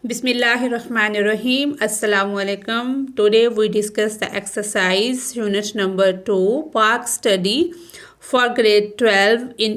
Bismillahirrahmanirrahim. Assalamu alaikum. Today we discuss the exercise unit number 2 Pak study for grade 12 in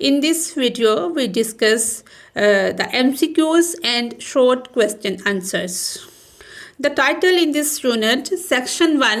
In this video we discuss the MCQs and short question answers. The title in this unit section 1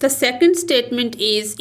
The second statement is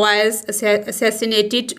was assassinated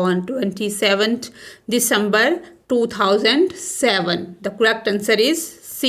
on 27th December 2007. The correct answer is C.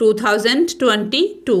2022.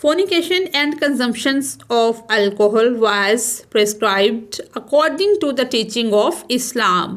Fornication and consumption of alcohol was prescribed according to the teaching of Islam.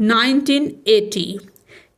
1980.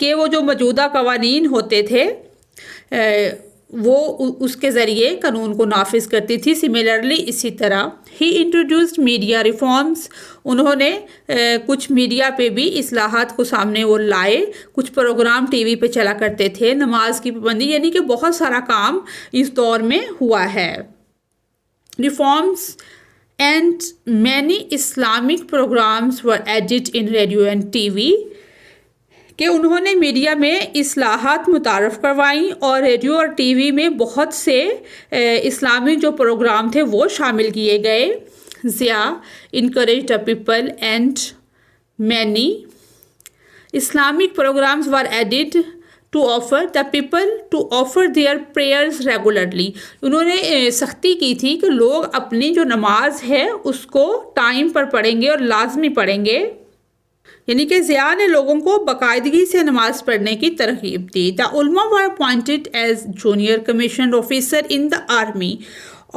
کہ وہ جو موجودہ قوانین ہوتے تھے وہ اس کے ذریعے قانون کو نافذ کرتی تھی. سملرلی اسی طرح ہی انٹروڈیوسڈ میڈیا ریفارمز، انہوں نے کچھ میڈیا پہ بھی اصلاحات کو سامنے وہ لائے. کچھ پروگرام ٹی وی پہ چلا کرتے تھے، نماز کی پابندی، یعنی کہ بہت سارا کام اس دور میں ہوا ہے. Reforms and many Islamic programmes were added in radio and T V, کہ انہوں نے میڈیا میں اصلاحات متعارف کروائیں اور ریڈیو اور ٹی وی میں بہت سے اسلامی جو پروگرام تھے وہ شامل کیے گئے. Zia encouraged the people and many Islamic programs were added to offer the people to offer their prayers regularly. انہوں نے سختی کی تھی کہ لوگ اپنی جو نماز ہے اس کو ٹائم پر پڑھیں گے اور لازمی پڑھیں گے. یعنی کہ ضیاء نے لوگوں کو باقاعدگی سے نماز پڑھنے کی ترغیب دی. The ulama were appointed as junior commissioned officer in the army.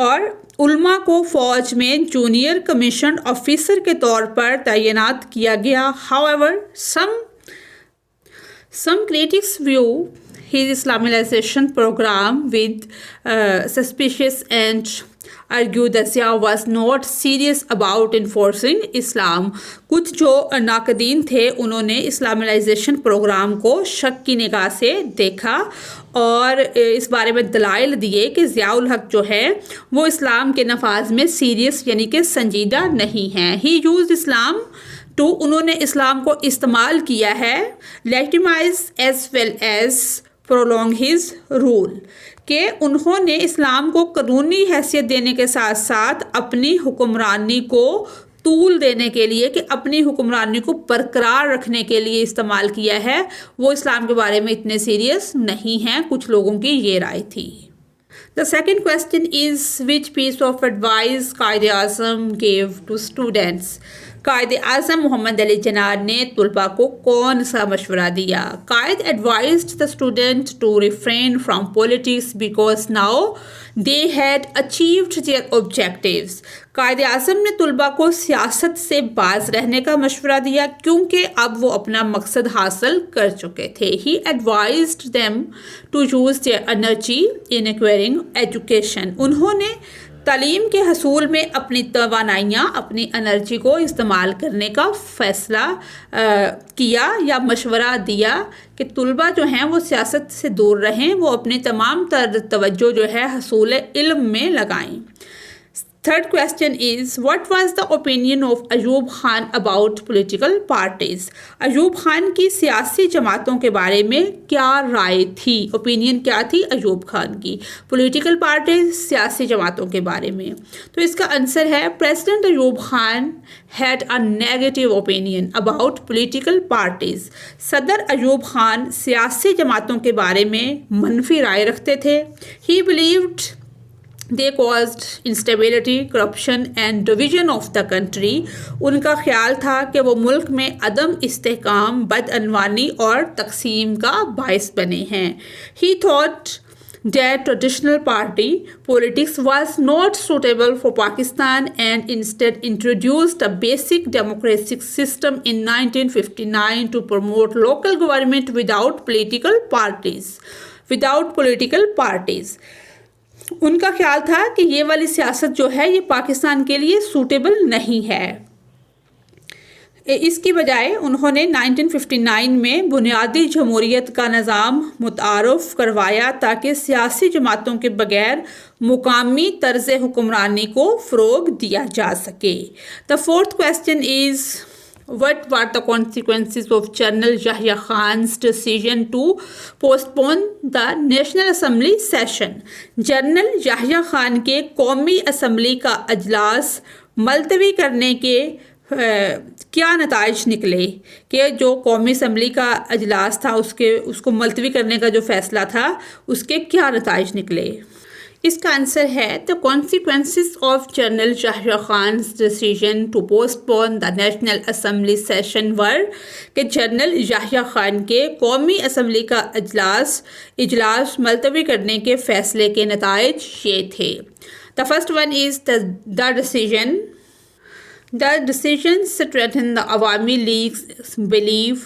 اور علماء کو فوج میں جونیئر کمیشنڈ آفیسر کے طور پر تعینات کیا گیا. However, some critics view his Islamization program with suspicious and argue that Zia was not serious about enforcing Islam. کچھ جو ناقدین تھے انہوں نے اسلامائزیشن پروگرام کو شک کی نگاہ سے دیکھا اور اس بارے میں دلائل دیے کہ ضیاء الحق جو ہے وہ اسلام کے نفاذ میں سیریس یعنی کہ سنجیدہ نہیں ہیں. He used Islam to، انہوں نے اسلام کو استعمال کیا ہے legitimize as well as prolong his rule، کہ انہوں نے اسلام کو قانونی حیثیت دینے کے ساتھ ساتھ اپنی حکمرانی کو طول دینے کے لیے، کہ اپنی حکمرانی کو برقرار رکھنے کے لیے استعمال کیا ہے. وہ اسلام کے بارے میں اتنے سیریس نہیں ہیں، کچھ لوگوں کی یہ رائے تھی. The second question is which piece of advice Quaid Azam gave to students. Quaid Azam محمد علی جناح نے طلباء کو کون سا مشورہ دیا؟ قائد advised the student to refrain from politics because now they had achieved their objectives. Quaid Azam نے طلباء کو سیاست سے باز رہنے کا مشورہ دیا کیونکہ اب وہ اپنا مقصد حاصل کر چکے تھے. He advised them to use their energy in acquiring education. انہوں نے تعلیم کے حصول میں اپنی توانائیاں، اپنی انرجی کو استعمال کرنے کا فیصلہ کیا یا مشورہ دیا کہ طلباء جو ہیں وہ سیاست سے دور رہیں، وہ اپنی تمام تر توجہ جو ہے حصول علم میں لگائیں. Third question is what was the opinion of Ayub Khan about political parties. Ayub Khan کی سیاسی جماعتوں کے بارے میں کیا رائے تھی؟ opinion کیا تھی ایوب خان کی political parties، سیاسی جماعتوں کے بارے میں؟ تو اس کا آنسر ہے President Ayub Khan had a negative opinion about political parties. صدر ایوب خان سیاسی جماعتوں کے بارے میں منفی رائے رکھتے تھے. He believed they caused instability, corruption and division of the country. ان کا خیال تھا کہ وہ ملک میں عدم استحکام، بدعنوانی اور تقسیم کا باعث بنے ہیں. He thought that traditional party politics was not suitable for Pakistan and instead introduced a basic democratic system in 1959 to promote local government without political parties. ان کا خیال تھا کہ یہ والی سیاست جو ہے یہ پاکستان کے لیے سوٹیبل نہیں ہے. اس کی بجائے انہوں نے 1959 میں بنیادی جمہوریت کا نظام متعارف کروایا تاکہ سیاسی جماعتوں کے بغیر مقامی طرز حکمرانی کو فروغ دیا جا سکے. The fourth question is what were the consequences of General Yahya Khan's decision to postpone the National Assembly session. General Yahya Khan کے قومی اسمبلی کا اجلاس ملتوی کرنے کے کیا نتائج نکلے؟ کہ جو قومی اسمبلی کا اجلاس تھا اس کو ملتوی کرنے کا جو فیصلہ تھا اس کے کیا نتائج نکلے؟ اس کا آنسر ہے the consequences of General Yahya Khan's decision to postpone the National Assembly session were کہ جنرل یحییٰ خان کے قومی اسمبلی کا اجلاس ملتوی کرنے کے فیصلے کے نتائج یہ تھے. The first one is the decision strengthened the Awami League's belief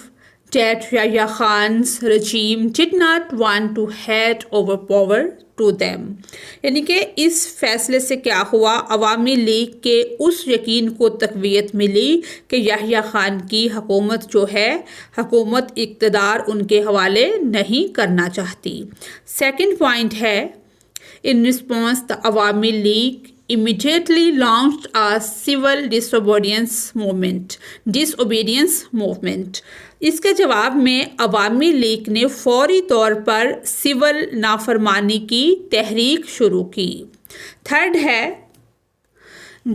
that Yahya Khan's regime did not want to hand over power to them. یعنی کہ اس فیصلے سے کیا ہوا، عوامی لیگ کے اس یقین کو تقویت ملی کہ یحییٰ خان کی حکومت جو ہے، حکومت اقتدار ان کے حوالے نہیں کرنا چاہتی۔ سیکنڈ پوائنٹ ہے، in response the Awami League immediately launched a civil disobedience movement. اس کے جواب میں عوامی لیگ نے فوری طور پر سول نافرمانی کی تحریک شروع کی۔ تھرڈ ہے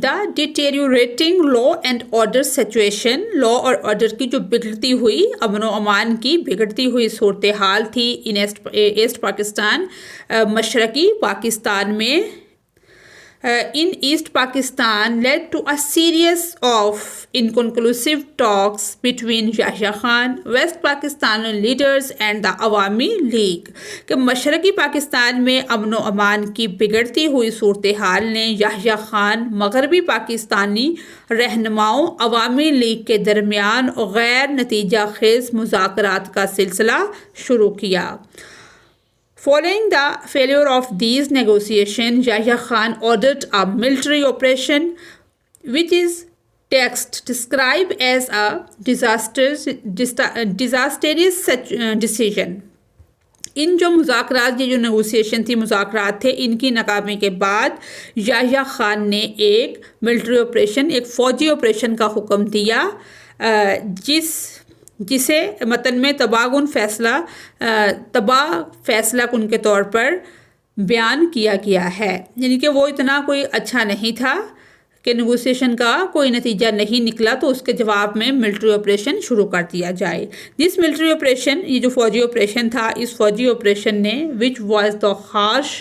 دا ڈیٹیریوریٹنگ لا اینڈ آرڈر سچویشن، لا اور آرڈر کی جو بگڑتی ہوئی، امن و امان کی بگڑتی ہوئی صورتحال تھی ایسٹ پاکستان، مشرقی پاکستان میں، in East Pakistan led to a series of inconclusive talks between Yahya Khan, West Pakistani leaders and the Awami League کہ مشرقی پاکستان میں امن و امان کی بگڑتی ہوئی صورتحال نے یحییٰ خان، مغربی پاکستانی رہنماؤں، عوامی لیگ کے درمیان غیر نتیجہ خیز مذاکرات کا سلسلہ شروع کیا۔ Following the failure of these negotiations, Yahya Khan ordered a military operation, which is text described as a disastrous decision. ان جو مذاکرات، یہ جو نیگوسیشن تھی، مذاکرات تھے، ان کی ناکامی کے بعد یحییٰ خان نے ایک ملٹری آپریشن، ایک فوجی آپریشن کا حکم دیا، جسے متن میں تباہ فیصلہ کن کے طور پر بیان کیا گیا ہے۔ یعنی کہ وہ اتنا کوئی اچھا نہیں تھا کہ نیگوسیشن کا کوئی نتیجہ نہیں نکلا تو اس کے جواب میں ملٹری آپریشن شروع کر دیا جائے۔ دس ملٹری آپریشن، یہ جو فوجی آپریشن تھا، اس فوجی آپریشن نے which was the harsh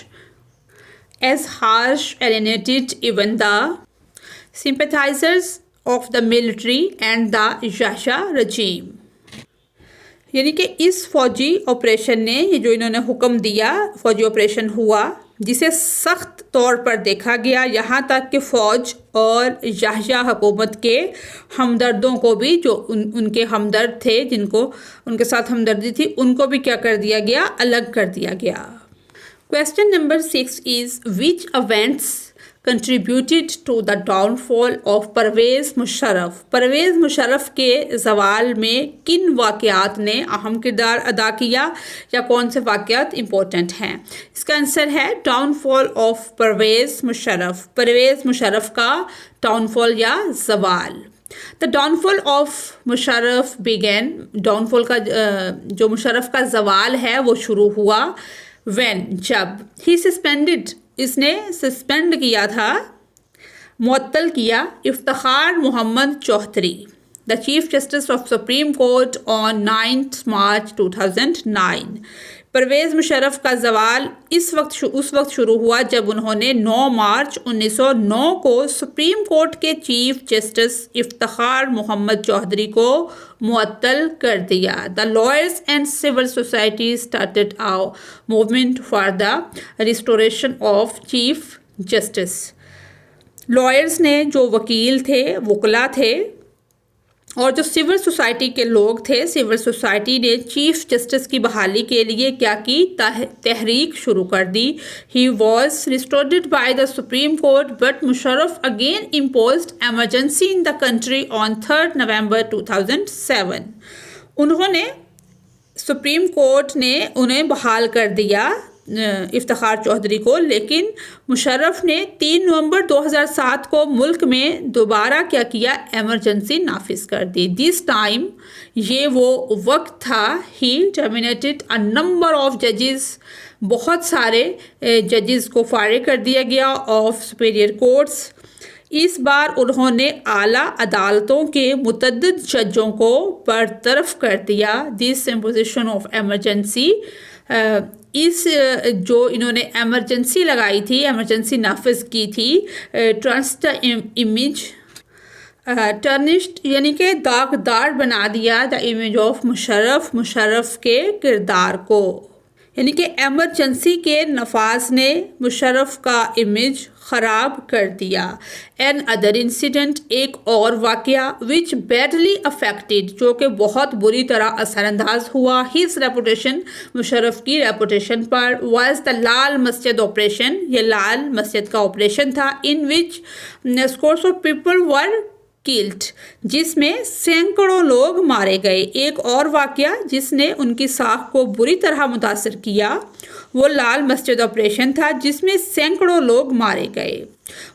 alienated even the sympathizers of the military and the Yahya regime. یعنی کہ اس فوجی آپریشن نے، یہ جو انہوں نے حکم دیا، فوجی آپریشن ہوا جسے سخت طور پر دیکھا گیا، یہاں تک کہ فوج اور یحییٰ حکومت کے ہمدردوں کو بھی، جو ان کے ہمدرد تھے، جن کو ان کے ساتھ ہمدردی تھی، ان کو بھی کیا کر دیا گیا، الگ کر دیا گیا۔ Question number 6 is which events contributed to the downfall of Pervez Musharraf? Pervez Musharraf کے زوال میں کن واقعات نے اہم کردار ادا کیا، یا کون سے واقعات امپورٹنٹ ہیں؟ اس کا آنسر ہے downfall of Pervez Musharraf, Pervez Musharraf کا ڈاؤن فال یا زوال۔ The downfall of Musharraf began، downfall کا جو مشرف کا زوال ہے وہ شروع ہوا when، جب he suspended، اس نے سسپینڈ کیا تھا، معطل کیا، Iftikhar Muhammad Chaudhry, the Chief Justice of Supreme Court on 9th March 2009۔ Pervez Musharraf کا زوال اس وقت شروع ہوا جب انہوں نے 9 مارچ 1909 کو سپریم کورٹ کے چیف جسٹس افتخار محمد چوہدری کو معطل کر دیا۔ The lawyers and civil society started a movement for the restoration of Chief Justice۔ Lawyers نے، جو وکیل تھے، وکلا تھے، اور جو سول سوسائٹی کے لوگ تھے، سول سوسائٹی نے چیف جسٹس کی بحالی کے لیے کیا کی، تحریک شروع کر دی۔ He was restored by the supreme court but Musharraf again imposed emergency in the country on 3 November 2007۔ انہوں نے، سپریم کورٹ نے انہیں بحال کر دیا، افتخار چوہدری کو، لیکن مشرف نے 3 نومبر 2007 کو ملک میں دوبارہ کیا کیا، ایمرجنسی نافذ کر دی۔ دس ٹائم، یہ وہ وقت تھا، ہی ٹرمینیٹڈ اے نمبر آف ججز، بہت سارے ججز کو فارغ کر دیا گیا آف سپیریئر کورٹس۔ اس بار انہوں نے اعلیٰ عدالتوں کے متعدد ججوں کو برطرف کر دیا۔ دس امپوزیشن آف ایمرجنسی، اس جو انہوں نے ایمرجنسی لگائی تھی، ایمرجنسی نافذ کی تھی، ٹرانسٹ امیج، ٹرنشڈ یعنی کہ داغدار بنا دیا، the image of Musharraf, Musharraf کے کردار کو، یعنی کہ ایمرجنسی کے نفاذ نے مشرف کا امیج خراب کر دیا. این ادر انسیڈنٹ، ایک اور واقعہ، وچ بیڈلی افیکٹڈ، جو کہ بہت بری طرح اثر انداز ہوا، ہز ریپوٹیشن، مشرف کی reputation per, was the Lal Masjid operation, یہ لال مسجد کا آپریشن تھا، in which scores of people were killed, جس میں سینکڑوں لوگ مارے گئے. ایک اور واقعہ جس نے ان کی ساکھ کو بری طرح متاثر کیا وہ لال مسجد آپریشن تھا، جس میں سینکڑوں لوگ مارے گئے.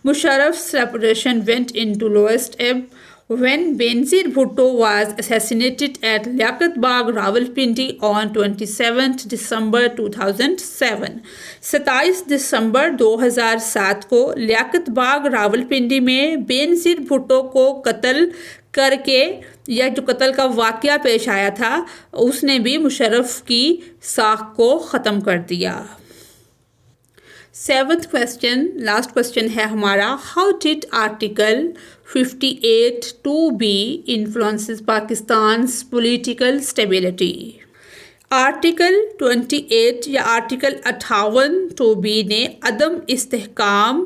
مشرف's reputation went into lowest ebb when Benazir Bhutto was assassinated at Liaquat Bagh, Rawalpindi on 27 December 2007. 27 دسمبر 2007 کو لیاقت باغ راولپنڈی میں بینظیر بھٹو کو قتل کر کے، یا جو قتل کا واقعہ پیش آیا تھا، اس نے بھی مشرف کی ساکھ کو ختم کر دیا. 7th question، لاسٹ کوشچن ہے ہمارا، how did article 58 2B influences Pakistan's political stability؟ Article 28 یا آرٹیکل 58 2B نے عدم استحکام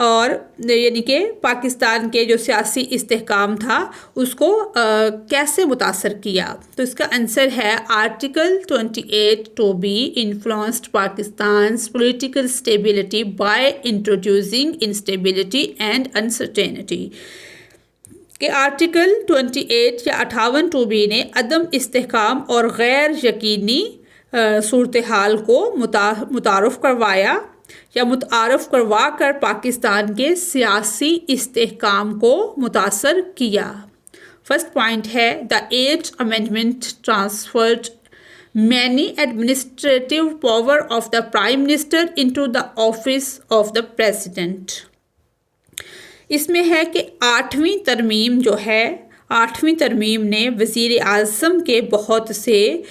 اور یعنی کہ پاکستان کے جو سیاسی استحکام تھا اس کو کیسے متاثر کیا؟ تو اس کا آنسر ہے article 28 2B influenced Pakistan's political stability by introducing instability and uncertainty. کہ آرٹیکل 28 یا 58 2B نے عدم استحکام اور غیر یقینی صورتحال کو متعارف کروا کر پاکستان کے سیاسی استحکام کو متاثر کیا. فرسٹ پوائنٹ ہے دا 8th amendment transferred many administrative power of the Prime Minister into the office of the President. اس میں ہے کہ 8ویں ترمیم نے وزیر اعظم کے بہت سے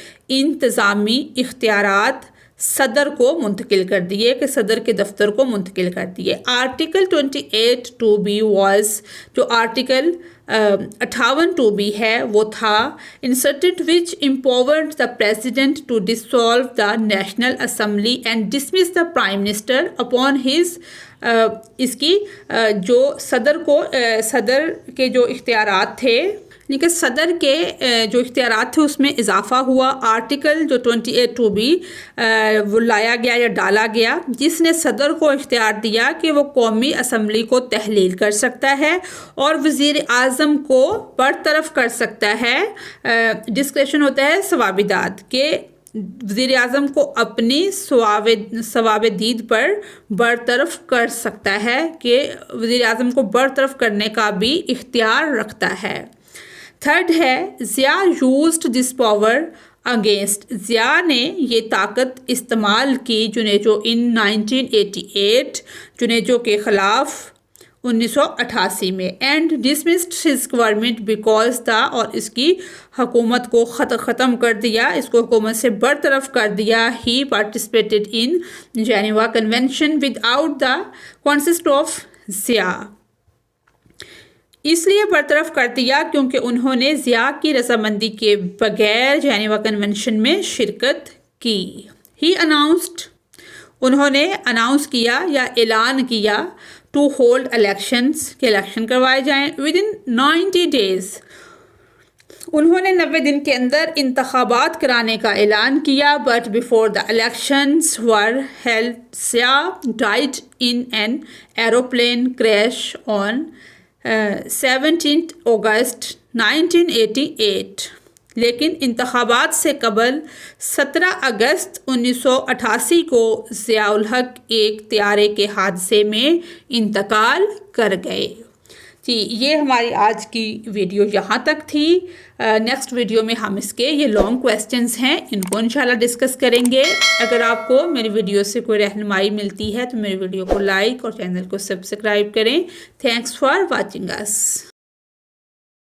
انتظامی اختیارات صدر کو منتقل کر دیے، کہ صدر کے دفتر کو منتقل کر دیے. آرٹیکل 28 2B واز، جو آرٹیکل 58 2B ہے وہ تھا inserted which empowered the president to dissolve the National Assembly and dismiss the Prime Minister upon his اس کی جو صدر کے جو اختیارات تھے، لیکن صدر کے جو اختیارات تھے اس میں اضافہ ہوا. آرٹیکل جو 28 2B وہ لایا گیا یا ڈالا گیا، جس نے صدر کو اختیار دیا کہ وہ قومی اسمبلی کو تحلیل کر سکتا ہے اور وزیر اعظم کو برطرف کر سکتا ہے. ڈسکریشن ہوتا ہے ثوابداد، کہ وزیر اعظم کو اپنی ثواب دید پر برطرف کر سکتا ہے، کہ وزیر اعظم کو برطرف کرنے کا بھی اختیار رکھتا ہے. تھرڈ ہے Zia used this power against, Zia نے یہ طاقت استعمال کی جنیجو ان 1988، جنیجو کے خلاف 1988 میں. And dismissed his government because the, اور اس کی حکومت کو ختم کر دیا، اس کو حکومت سے برطرف کر دیا. He participated in Geneva convention without the consent of Zia, اس لیے برطرف کر دیا کیونکہ انہوں نے ضیاء کی رضامندی کے بغیر جنیوا کنونشن میں شرکت کی. ہی اناؤنسڈ، انہوں نے اناؤنس کیا یا اعلان کیا ٹو ہولڈ الیکشنز، کہ الیکشن کروائے جائیں. ود ان 90 days، انہوں نے 90 دن کے اندر انتخابات کرانے کا اعلان کیا. But before the elections were held Zia died in an aeroplane crash on 17 August 1988. لیکن انتخابات سے قبل 17 اگست 1988 کو ضیاء الحق ایک طیارے کے حادثے میں انتقال کر گئے. جی یہ ہماری آج کی ویڈیو یہاں تک تھی. نیکسٹ ویڈیو میں ہم اس کے یہ لانگ کویسچنز ہیں، ان کو انشاءاللہ ڈسکس کریں گے. اگر آپ کو میری ویڈیو سے کوئی رہنمائی ملتی ہے تو میری ویڈیو کو لائک اور چینل کو سبسکرائب کریں. Thanks for watching us.